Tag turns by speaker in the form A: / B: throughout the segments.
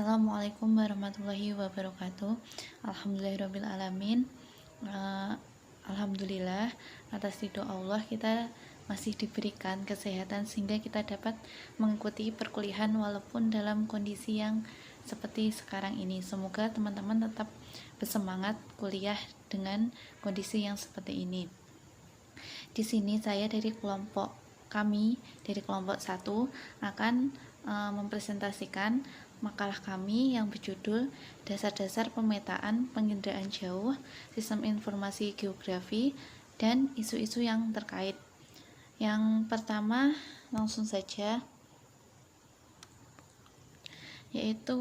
A: Assalamualaikum warahmatullahi wabarakatuh. Alhamdulillahirrabbilalamin. Alhamdulillah, atas ridho Allah kita masih diberikan kesehatan sehingga kita dapat mengikuti perkuliahan walaupun dalam kondisi yang seperti sekarang ini. Semoga teman-teman tetap bersemangat kuliah dengan kondisi yang seperti ini. Di sini saya dari kelompok 1 akan mempresentasikan makalah kami yang berjudul Dasar-dasar Pemetaan Penginderaan Jauh, Sistem Informasi Geografi, dan isu-isu yang terkait. Yang pertama, langsung saja, yaitu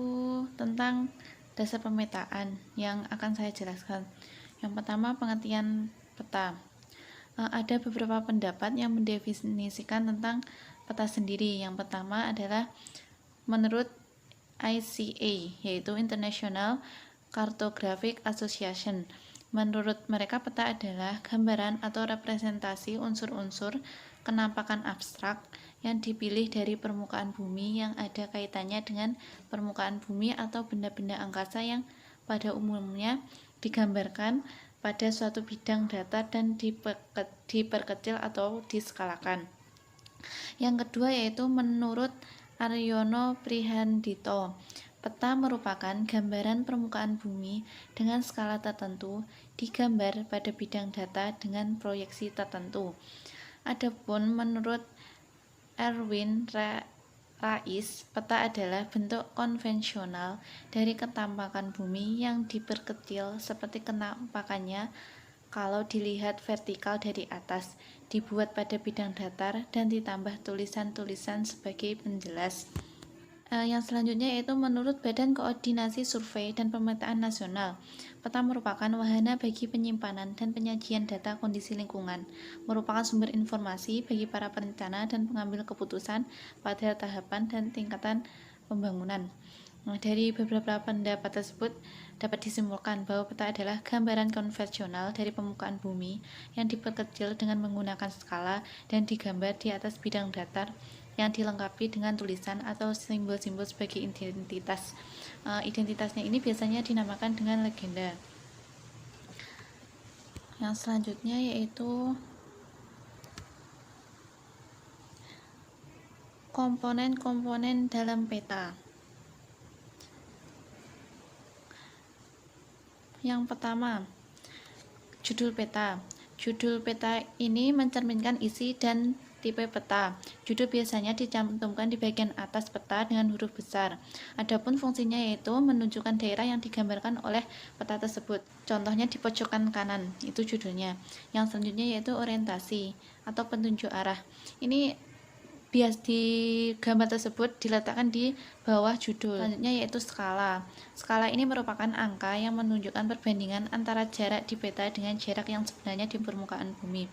A: tentang dasar pemetaan yang akan saya jelaskan. Yang pertama, pengertian peta. Ada beberapa pendapat yang mendefinisikan tentang peta sendiri. Yang pertama adalah menurut ICA, yaitu International Cartographic Association. Menurut mereka, peta adalah gambaran atau representasi unsur-unsur kenampakan abstrak yang dipilih dari permukaan bumi yang ada kaitannya dengan permukaan bumi atau benda-benda angkasa yang pada umumnya digambarkan pada suatu bidang data dan diperkecil atau diskalakan. Yang kedua yaitu menurut Aryono Prihandito, peta merupakan gambaran permukaan bumi dengan skala tertentu digambar pada bidang data dengan proyeksi tertentu. Adapun menurut Erwin Rais, peta adalah bentuk konvensional dari kenampakan bumi yang diperkecil seperti kenampakannya kalau dilihat vertikal dari atas, dibuat pada bidang datar, dan ditambah tulisan-tulisan sebagai penjelas. Yang selanjutnya yaitu menurut Badan Koordinasi Survei dan Pemetaan Nasional, peta merupakan wahana bagi penyimpanan dan penyajian data kondisi lingkungan, merupakan sumber informasi bagi para perencana dan pengambil keputusan pada tahapan dan tingkatan pembangunan. Dari beberapa pendapat tersebut dapat disimpulkan bahwa peta adalah gambaran konvensional dari permukaan bumi yang diperkecil dengan menggunakan skala dan digambar di atas bidang datar yang dilengkapi dengan tulisan atau simbol-simbol sebagai identitas. Identitasnya ini biasanya dinamakan dengan legenda. Yang selanjutnya yaitu komponen-komponen dalam peta. Yang pertama, judul peta. Judul peta ini mencerminkan isi dan tipe peta. Judul biasanya dicantumkan di bagian atas peta dengan huruf besar. Adapun fungsinya yaitu menunjukkan daerah yang digambarkan oleh peta tersebut. Contohnya di pojokan kanan, itu judulnya. Yang selanjutnya yaitu orientasi atau petunjuk arah. Ini bias di gambar tersebut diletakkan di bawah judul. Selanjutnya yaitu skala. Skala ini merupakan angka yang menunjukkan perbandingan antara jarak di peta dengan jarak yang sebenarnya di permukaan bumi.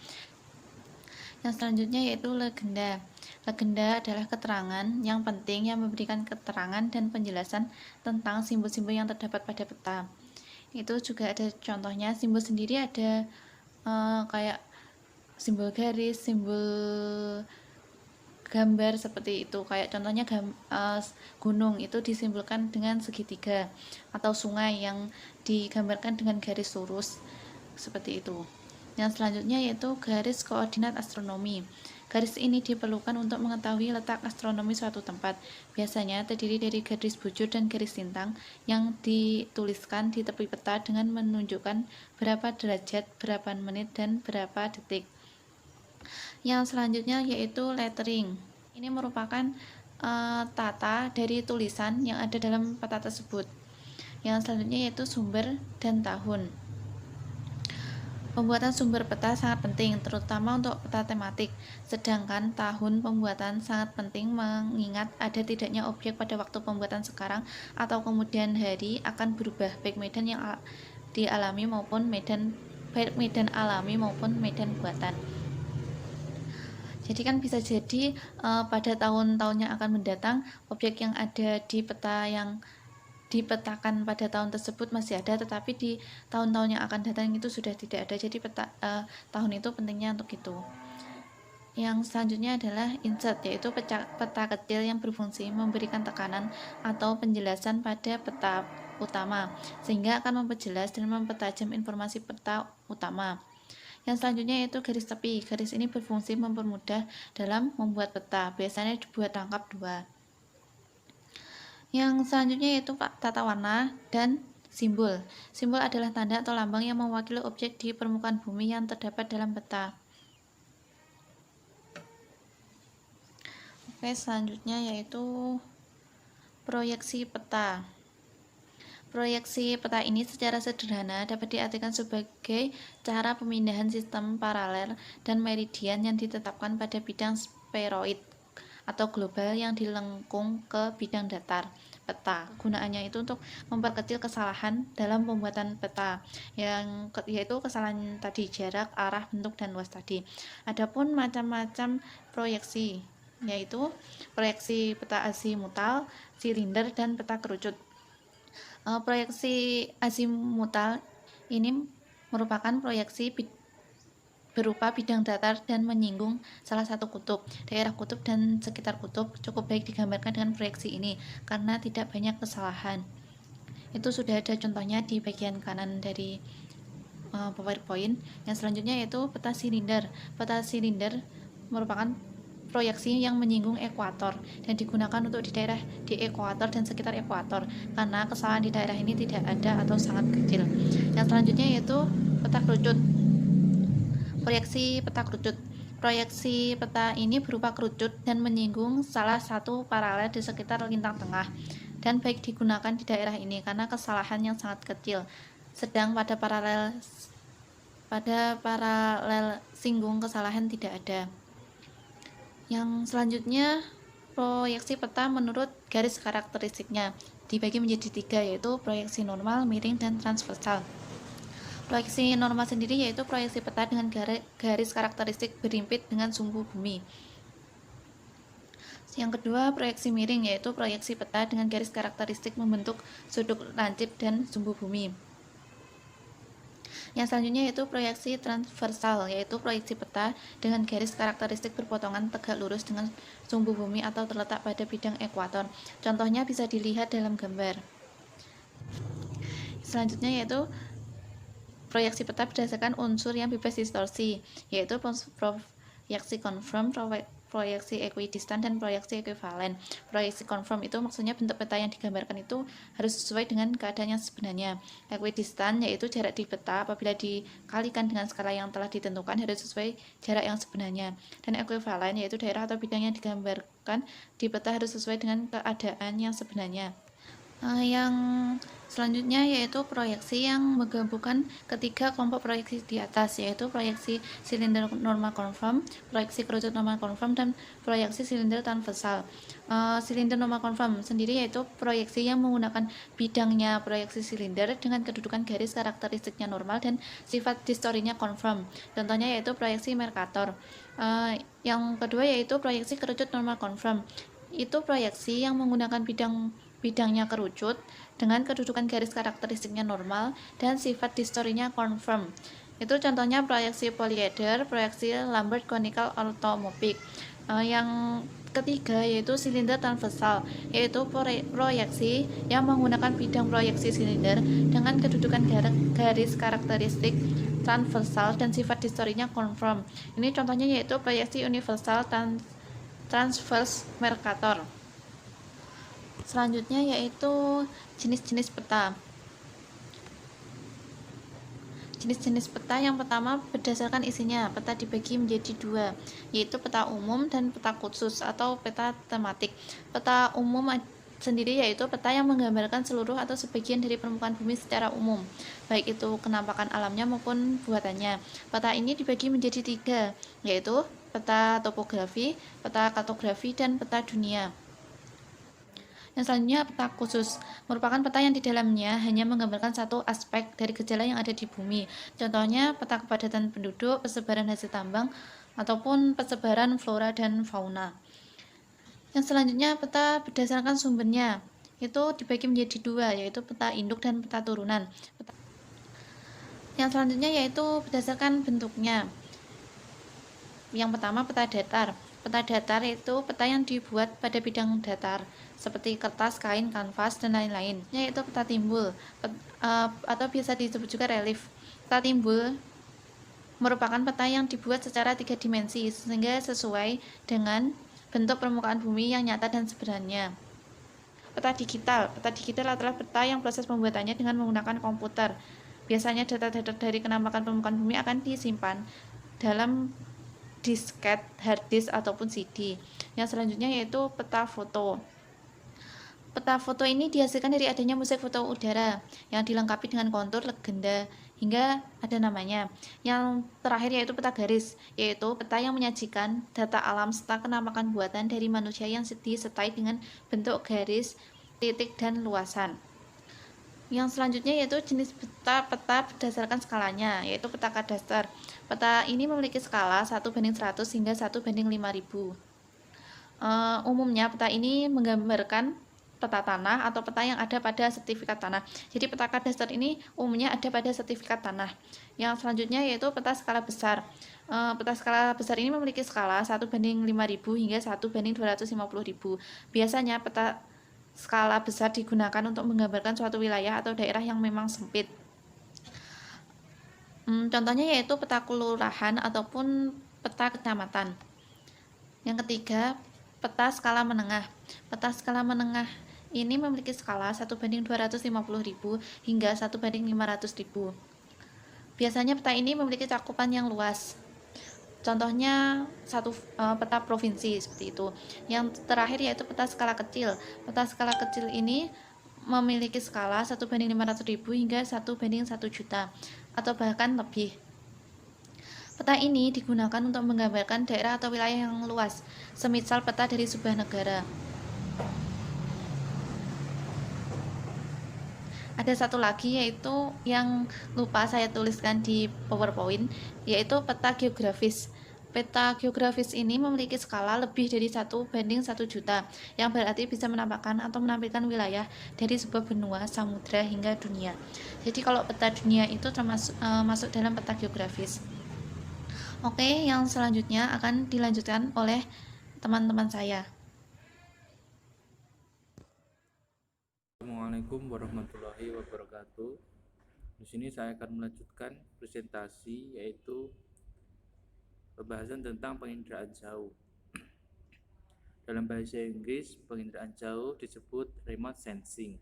A: Yang selanjutnya yaitu legenda. Legenda adalah keterangan yang penting yang memberikan keterangan dan penjelasan tentang simbol-simbol yang terdapat pada peta. Itu juga ada contohnya. Simbol sendiri ada kayak simbol garis, simbol gambar seperti itu, kayak contohnya gunung itu disimbolkan dengan segitiga, atau sungai yang digambarkan dengan garis lurus seperti itu. Yang selanjutnya yaitu garis koordinat astronomi. Garis ini diperlukan untuk mengetahui letak astronomi suatu tempat. Biasanya terdiri dari garis bujur dan garis lintang yang dituliskan di tepi peta dengan menunjukkan berapa derajat, berapa menit, dan berapa detik. Yang selanjutnya yaitu lettering. Ini merupakan tata dari tulisan yang ada dalam peta tersebut. Yang selanjutnya yaitu sumber dan tahun. Pembuatan sumber peta sangat penting, terutama untuk peta tematik. Sedangkan tahun pembuatan sangat penting mengingat ada tidaknya objek pada waktu pembuatan sekarang atau kemudian hari akan berubah, baik medan yang dialami maupun medan alami maupun medan buatan. Jadi kan bisa jadi pada tahun-tahun yang akan mendatang objek yang ada di peta yang dipetakan pada tahun tersebut masih ada, tetapi di tahun-tahun yang akan datang itu sudah tidak ada. Jadi tahun itu pentingnya untuk itu. Yang selanjutnya adalah insert, yaitu peta kecil yang berfungsi memberikan tekanan atau penjelasan pada peta utama, sehingga akan memperjelas dan mempertajam informasi peta utama. Yang selanjutnya yaitu garis tepi. Garis ini berfungsi mempermudah dalam membuat peta, biasanya dibuat rangkap 2. Yang selanjutnya yaitu tata warna dan simbol. Simbol adalah tanda atau lambang yang mewakili objek di permukaan bumi yang terdapat dalam peta. Oke, selanjutnya yaitu proyeksi peta. Proyeksi peta ini secara sederhana dapat diartikan sebagai cara pemindahan sistem paralel dan meridian yang ditetapkan pada bidang spheroid atau global yang dilengkung ke bidang datar peta. Gunaannya itu untuk memperkecil kesalahan dalam pembuatan peta, yaitu kesalahan tadi, jarak, arah, bentuk, dan luas tadi. Adapun macam-macam proyeksi, yaitu proyeksi peta azimutal, silinder, dan peta kerucut. Proyeksi azimutal ini merupakan proyeksi berupa bidang datar dan menyinggung salah satu kutub, daerah kutub, dan sekitar kutub. Cukup baik digambarkan dengan proyeksi ini karena tidak banyak kesalahan. Itu sudah ada contohnya di bagian kanan dari PowerPoint. Yang selanjutnya yaitu peta silinder. Peta silinder merupakan proyeksi yang menyinggung ekuator dan digunakan untuk di daerah di ekuator dan sekitar ekuator karena kesalahan di daerah ini tidak ada atau sangat kecil. Yang selanjutnya yaitu peta kerucut. Proyeksi peta kerucut. Proyeksi peta ini berupa kerucut dan menyinggung salah satu paralel di sekitar lintang tengah dan baik digunakan di daerah ini karena kesalahan yang sangat kecil. Sedang pada paralel singgung kesalahan tidak ada. Yang selanjutnya proyeksi peta menurut garis karakteristiknya dibagi menjadi 3, yaitu proyeksi normal, miring, dan transversal. Proyeksi normal sendiri yaitu proyeksi peta dengan garis karakteristik berimpit dengan sumbu bumi. Yang kedua, proyeksi miring yaitu proyeksi peta dengan garis karakteristik membentuk sudut lancip dan sumbu bumi. Yang selanjutnya yaitu proyeksi transversal, yaitu proyeksi peta dengan garis karakteristik berpotongan tegak lurus dengan sumbu bumi atau terletak pada bidang ekuator. Contohnya bisa dilihat dalam gambar. Selanjutnya yaitu proyeksi peta berdasarkan unsur yang bebas distorsi, yaitu proyeksi konform, proyeksi ekuidistan, dan proyeksi ekuivalen. Proyeksi konform itu maksudnya bentuk peta yang digambarkan itu harus sesuai dengan keadaan yang sebenarnya. Ekuidistan yaitu jarak di peta apabila dikalikan dengan skala yang telah ditentukan harus sesuai jarak yang sebenarnya. Dan ekuivalen yaitu daerah atau bidang yang digambarkan di peta harus sesuai dengan keadaan yang sebenarnya. Yang selanjutnya yaitu proyeksi yang menggabungkan ketiga kelompok proyeksi di atas, yaitu proyeksi silinder normal konform, proyeksi kerucut normal konform, dan proyeksi silinder transversal. Silinder normal konform sendiri yaitu proyeksi yang menggunakan bidangnya proyeksi silinder dengan kedudukan garis karakteristiknya normal dan sifat distorinya konform. Contohnya yaitu proyeksi Mercator. Yang kedua yaitu proyeksi kerucut normal konform. Itu proyeksi yang menggunakan bidangnya kerucut dengan kedudukan garis karakteristiknya normal dan sifat distorinya konform. Itu contohnya proyeksi polyeder, proyeksi Lambert conical orthomorphic. Yang ketiga yaitu silinder transversal, yaitu proyeksi yang menggunakan bidang proyeksi silinder dengan kedudukan garis karakteristik transversal dan sifat distorinya konform. Ini contohnya yaitu proyeksi universal transverse Mercator. Selanjutnya yaitu jenis-jenis peta. Jenis-jenis peta yang pertama berdasarkan isinya. Peta dibagi menjadi 2, yaitu peta umum dan peta khusus atau peta tematik. Peta umum sendiri yaitu peta yang menggambarkan seluruh atau sebagian dari permukaan bumi secara umum, baik itu kenampakan alamnya maupun buatannya. Peta ini dibagi menjadi 3, yaitu peta topografi, peta kartografi, dan peta dunia. Yang selanjutnya peta khusus merupakan peta yang di dalamnya hanya menggambarkan satu aspek dari gejala yang ada di bumi. Contohnya peta kepadatan penduduk, persebaran hasil tambang, ataupun persebaran flora dan fauna. Yang selanjutnya peta berdasarkan sumbernya itu dibagi menjadi 2, yaitu peta induk dan peta turunan. Yang selanjutnya yaitu berdasarkan bentuknya. Yang pertama, peta datar. Peta datar itu peta yang dibuat pada bidang datar seperti kertas, kain, kanvas, dan lain-lain. Yaitu peta timbul atau biasa disebut juga relief. Peta timbul merupakan peta yang dibuat secara 3 dimensi sehingga sesuai dengan bentuk permukaan bumi yang nyata dan sebenarnya. Peta digital adalah peta yang proses pembuatannya dengan menggunakan komputer. Biasanya data-data dari penampakan permukaan bumi akan disimpan dalam disket, hard disk, ataupun CD. Yang selanjutnya yaitu peta foto. Peta foto ini dihasilkan dari adanya musik foto udara yang dilengkapi dengan kontur, legenda, hingga ada namanya. Yang terakhir yaitu peta garis, yaitu peta yang menyajikan data alam serta penampakan buatan dari manusia yang disertai dengan bentuk garis, titik, dan luasan. Yang selanjutnya yaitu jenis peta berdasarkan skalanya, yaitu peta kadaster. Peta ini memiliki skala 1:100 hingga 1:5000. Umumnya peta ini menggambarkan peta tanah atau peta yang ada pada sertifikat tanah. Jadi peta kadaster ini umumnya ada pada sertifikat tanah. Yang selanjutnya yaitu peta skala besar. Peta skala besar ini memiliki skala 1:5000 hingga 1:250.000. Biasanya peta skala besar digunakan untuk menggambarkan suatu wilayah atau daerah yang memang sempit. Contohnya yaitu peta kelurahan ataupun peta kecamatan. Yang ketiga, peta skala menengah. Peta skala menengah ini memiliki skala 1:250.000 hingga 1:500.000. Biasanya peta ini memiliki cakupan yang luas. Contohnya peta provinsi seperti itu. Yang terakhir yaitu peta skala kecil. Peta skala kecil ini memiliki skala 1:500.000 hingga 1:1 juta atau bahkan lebih. Peta ini digunakan untuk menggambarkan daerah atau wilayah yang luas, semisal peta dari sebuah negara. Ada satu lagi yaitu yang lupa saya tuliskan di PowerPoint, yaitu peta geografis. Peta geografis ini memiliki skala lebih dari 1:1 juta, yang berarti bisa menampakkan atau menampilkan wilayah dari sebuah benua, samudra, hingga dunia. Jadi kalau peta dunia itu termasuk masuk dalam peta geografis. Oke, yang selanjutnya akan dilanjutkan oleh teman-teman saya.
B: Assalamualaikum warahmatullahi wabarakatuh. Di sini saya akan melanjutkan presentasi, yaitu pembahasan tentang penginderaan jauh. Dalam bahasa Inggris, penginderaan jauh disebut remote sensing,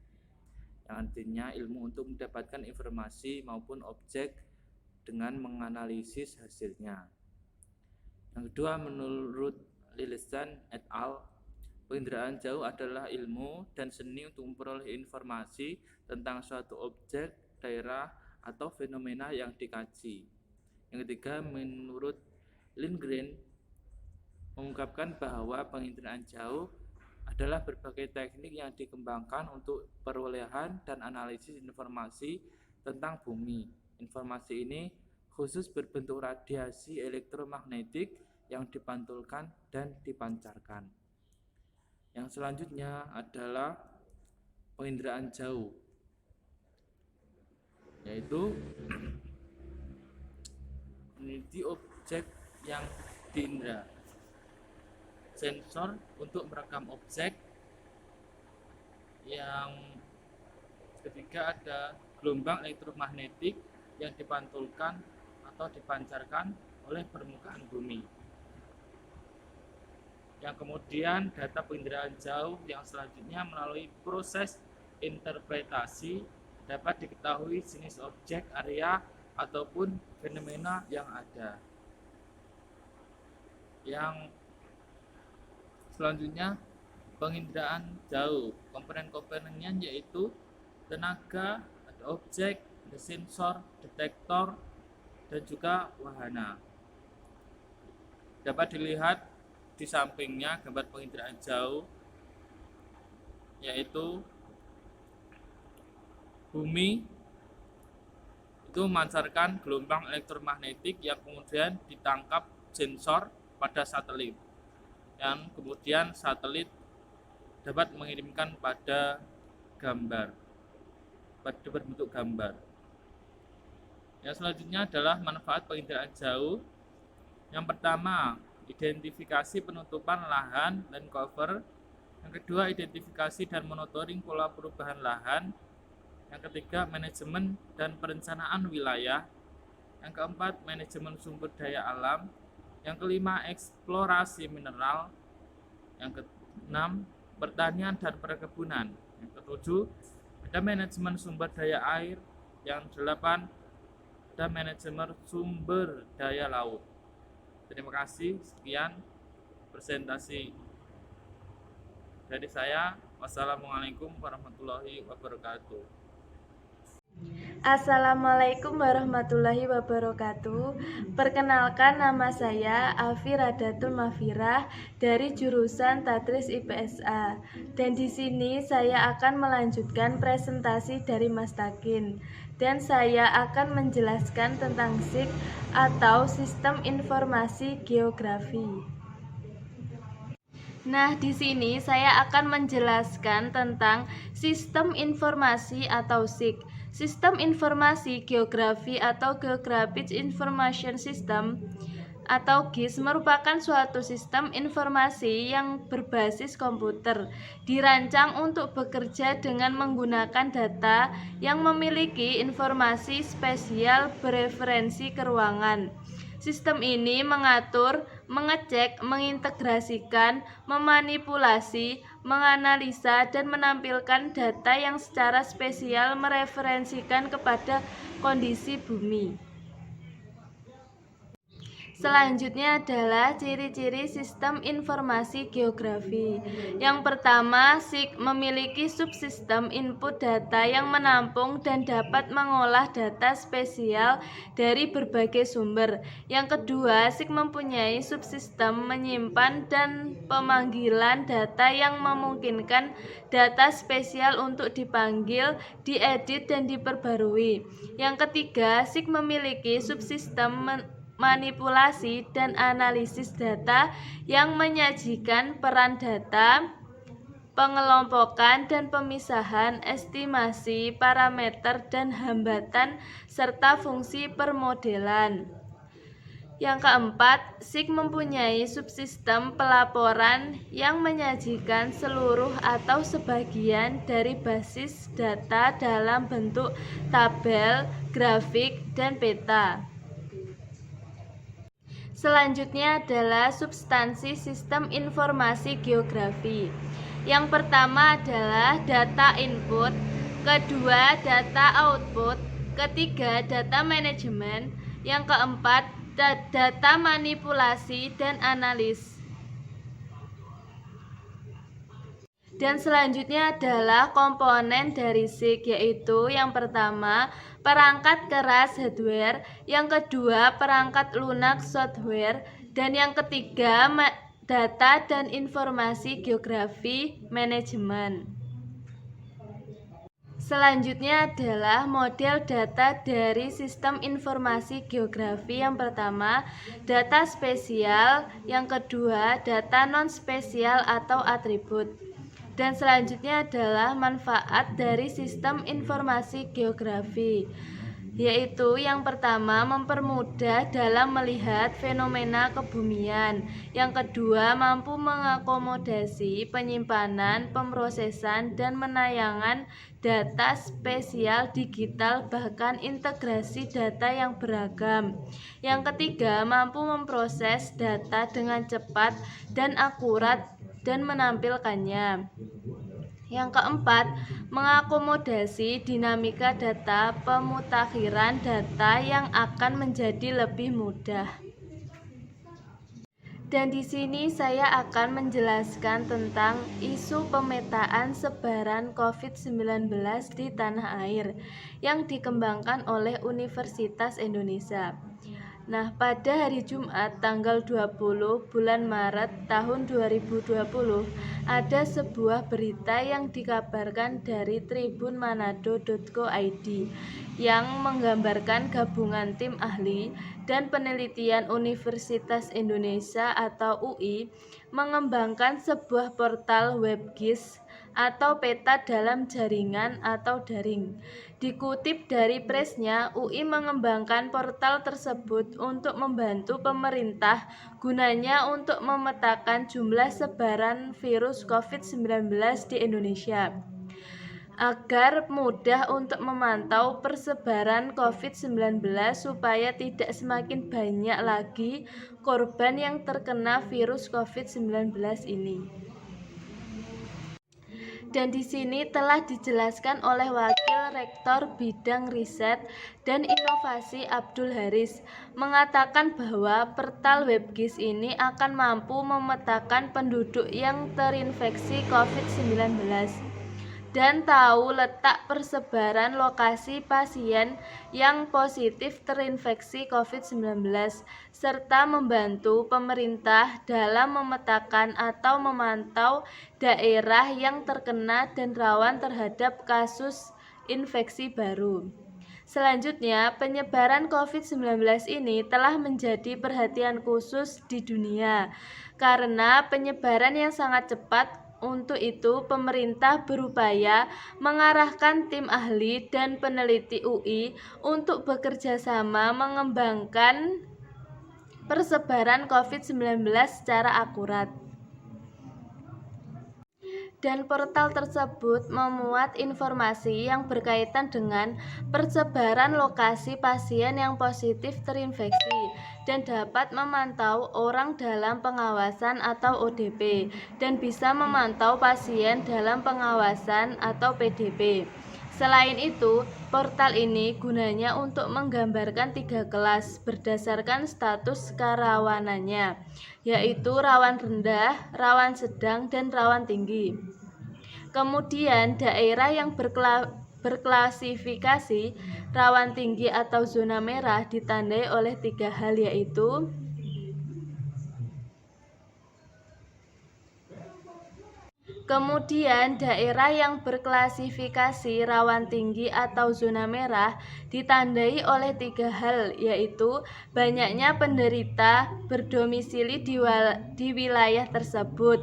B: yang artinya ilmu untuk mendapatkan informasi maupun objek dengan menganalisis hasilnya. Yang kedua, menurut Lillesand et al., penginderaan jauh adalah ilmu dan seni untuk memperoleh informasi tentang suatu objek, daerah, atau fenomena yang dikaji. Yang ketiga, menurut Lindgren, mengungkapkan bahwa penginderaan jauh adalah berbagai teknik yang dikembangkan untuk perolehan dan analisis informasi tentang bumi. Informasi ini khusus berbentuk radiasi elektromagnetik yang dipantulkan dan dipancarkan. Yang selanjutnya adalah penginderaan jauh, yaitu meneliti objek yang diindra. Sensor untuk merekam objek. Yang ketiga ada gelombang elektromagnetik yang dipantulkan atau dipancarkan oleh permukaan bumi. Yang kemudian data penginderaan jauh yang selanjutnya melalui proses interpretasi dapat diketahui jenis objek, area, ataupun fenomena yang ada. Yang selanjutnya penginderaan jauh, komponen-komponennya yaitu tenaga, ada objek, ada sensor, detektor, dan juga wahana. Dapat dilihat di sampingnya gambar penginderaan jauh, yaitu bumi itu memancarkan gelombang elektromagnetik yang kemudian ditangkap sensor pada satelit, yang kemudian satelit dapat mengirimkan pada gambar, pada berbentuk gambar. Yang selanjutnya adalah manfaat penginderaan jauh, Yang pertama, identifikasi penutupan lahan land cover. Yang kedua, identifikasi dan monitoring pola perubahan lahan. Yang ketiga, manajemen dan perencanaan wilayah. Yang keempat, manajemen sumber daya alam. Yang kelima, eksplorasi mineral. Yang keenam, pertanian dan perkebunan. Yang ketujuh, ada manajemen sumber daya air. Yang kedelapan, ada manajemen sumber daya laut. Terima kasih, sekian presentasi dari saya. Wassalamualaikum warahmatullahi wabarakatuh.
C: Assalamualaikum warahmatullahi wabarakatuh. Perkenalkan, nama saya Afi Radatul Mafirah dari jurusan Tadris IPSA. Dan di sini saya akan melanjutkan presentasi dari Mas Takin. Dan saya akan menjelaskan tentang SIG atau Sistem Informasi Geografi. Nah, di sini saya akan menjelaskan tentang Sistem Informasi atau SIG. Sistem Informasi Geografi atau Geographic Information System atau GIS merupakan suatu sistem informasi yang berbasis komputer, dirancang untuk bekerja dengan menggunakan data yang memiliki informasi spesial bereferensi ke ruangan. Sistem ini mengatur, mengecek, mengintegrasikan, memanipulasi, menganalisa, dan menampilkan data yang secara spesial mereferensikan kepada kondisi bumi. Selanjutnya adalah ciri-ciri sistem informasi geografi. Yang pertama, SIG memiliki subsistem input data yang menampung dan dapat mengolah data spesial dari berbagai sumber. Yang kedua, SIG mempunyai subsistem menyimpan dan pemanggilan data yang memungkinkan data spesial untuk dipanggil, diedit, dan diperbarui. Yang ketiga, SIG memiliki subsistem manipulasi dan analisis data yang menyajikan peran data, pengelompokan dan pemisahan, estimasi, parameter dan hambatan, serta fungsi permodelan. Yang keempat, SIG mempunyai subsistem pelaporan yang menyajikan seluruh atau sebagian dari basis data dalam bentuk tabel, grafik, dan peta. Selanjutnya adalah substansi sistem informasi geografi. Yang pertama adalah data input, kedua data output, ketiga data manajemen, yang keempat data manipulasi dan analis. Dan selanjutnya adalah komponen dari SIG, yaitu yang pertama perangkat keras hardware, yang kedua perangkat lunak software, dan yang ketiga data dan informasi geografi manajemen. Selanjutnya adalah model data dari sistem informasi geografi. Yang pertama, data spesial, yang kedua data non-spesial atau atribut. Dan selanjutnya adalah manfaat dari sistem informasi geografi, yaitu yang pertama mempermudah dalam melihat fenomena kebumian, yang kedua mampu mengakomodasi penyimpanan, pemrosesan, dan penayangan data spesial digital, bahkan integrasi data yang beragam, yang ketiga mampu memproses data dengan cepat dan akurat dan menampilkannya. Yang keempat, mengakomodasi dinamika data, pemutakhiran data yang akan menjadi lebih mudah. Dan di sini saya akan menjelaskan tentang isu pemetaan sebaran COVID-19 di tanah air yang dikembangkan oleh Universitas Indonesia. Nah, pada hari Jumat tanggal 20 bulan Maret tahun 2020 ada sebuah berita yang dikabarkan dari tribunmanado.co.id yang menggambarkan gabungan tim ahli dan penelitian Universitas Indonesia atau UI mengembangkan sebuah portal web GIS atau peta dalam jaringan atau daring. Dikutip dari Presnya, UI mengembangkan portal tersebut untuk membantu pemerintah gunanya untuk memetakan jumlah sebaran virus COVID-19 di Indonesia agar mudah untuk memantau persebaran COVID-19 supaya tidak semakin banyak lagi korban yang terkena virus COVID-19 ini. Dan di sini telah dijelaskan oleh Wakil Rektor Bidang Riset dan Inovasi Abdul Haris, mengatakan bahwa portal WebGIS ini akan mampu memetakan penduduk yang terinfeksi COVID-19 dan tahu letak persebaran lokasi pasien yang positif terinfeksi COVID-19, serta membantu pemerintah dalam memetakan atau memantau daerah yang terkena dan rawan terhadap kasus infeksi baru. Selanjutnya, penyebaran COVID-19 ini telah menjadi perhatian khusus di dunia karena penyebaran yang sangat cepat. Untuk itu, pemerintah berupaya mengarahkan tim ahli dan peneliti UI untuk bekerja sama mengembangkan persebaran COVID-19 secara akurat. Dan portal tersebut memuat informasi yang berkaitan dengan persebaran lokasi pasien yang positif terinfeksi dan dapat memantau orang dalam pengawasan atau ODP dan bisa memantau pasien dalam pengawasan atau PDP. Selain itu, portal ini gunanya untuk menggambarkan 3 kelas berdasarkan status kerawanannya, yaitu rawan rendah, rawan sedang, dan rawan tinggi. Kemudian, daerah yang berklasifikasi rawan tinggi atau zona merah ditandai oleh 3 hal, yaitu Kemudian, daerah yang berklasifikasi rawan tinggi atau zona merah ditandai oleh 3 hal, yaitu banyaknya penderita berdomisili di wilayah tersebut,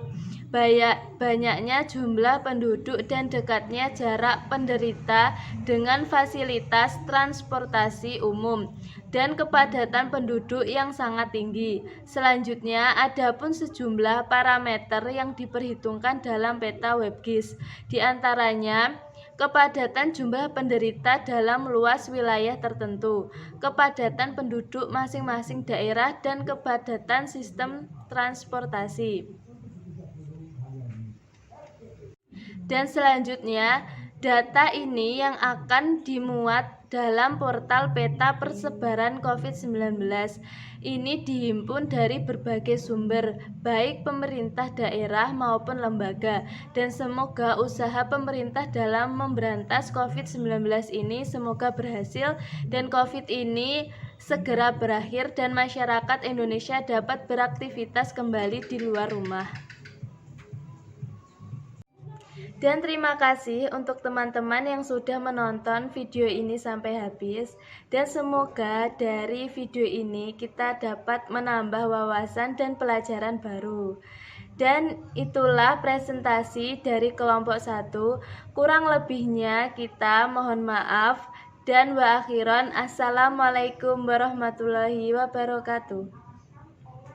C: banyaknya jumlah penduduk dan dekatnya jarak penderita dengan fasilitas transportasi umum, dan kepadatan penduduk yang sangat tinggi. Selanjutnya, ada pun sejumlah parameter yang diperhitungkan dalam peta WebGIS, di antaranya kepadatan jumlah penderita dalam luas wilayah tertentu, kepadatan penduduk masing-masing daerah, dan kepadatan sistem transportasi. Dan selanjutnya, data ini yang akan dimuat dalam portal peta persebaran COVID-19 ini dihimpun dari berbagai sumber, baik pemerintah daerah maupun lembaga, dan semoga usaha pemerintah dalam memberantas COVID-19 ini semoga berhasil dan COVID ini segera berakhir dan masyarakat Indonesia dapat beraktivitas kembali di luar rumah. Dan terima kasih untuk teman-teman yang sudah menonton video ini sampai habis. Dan semoga dari video ini kita dapat menambah wawasan dan pelajaran baru. Dan itulah presentasi dari kelompok 1. Kurang lebihnya kita mohon maaf. Dan wa akhiran, assalamualaikum warahmatullahi wabarakatuh.